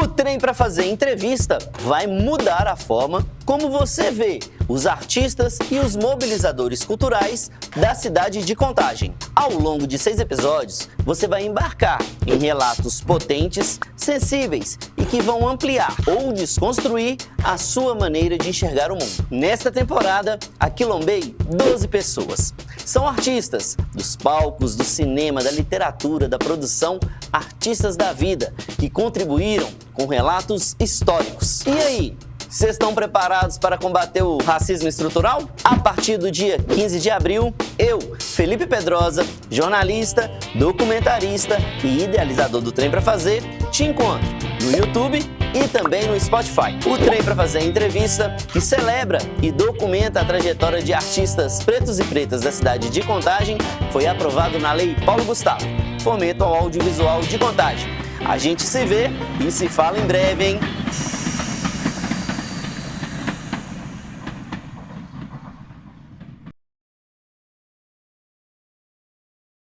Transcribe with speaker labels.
Speaker 1: O Trem para Fazer entrevista vai mudar a forma como você vê os artistas e os mobilizadores culturais da cidade de Contagem. Ao longo de 6 episódios, você vai embarcar em relatos potentes, sensíveis e que vão ampliar ou desconstruir a sua maneira de enxergar o mundo. Nesta temporada, aquilombei 12 pessoas. São artistas dos palcos, do cinema, da literatura, da produção, artistas da vida, que contribuíram com relatos históricos. E aí? Vocês estão preparados para combater o racismo estrutural? A partir do dia 15 de abril, eu, Felipe Pedrosa, jornalista, documentarista e idealizador do Trem para Fazer, te encontro no YouTube e também no Spotify. O Trem para Fazer entrevista, que celebra e documenta a trajetória de artistas pretos e pretas da cidade de Contagem, foi aprovado na Lei Paulo Gustavo, Fomento ao Audiovisual de Contagem. A gente se vê e se fala em breve, hein?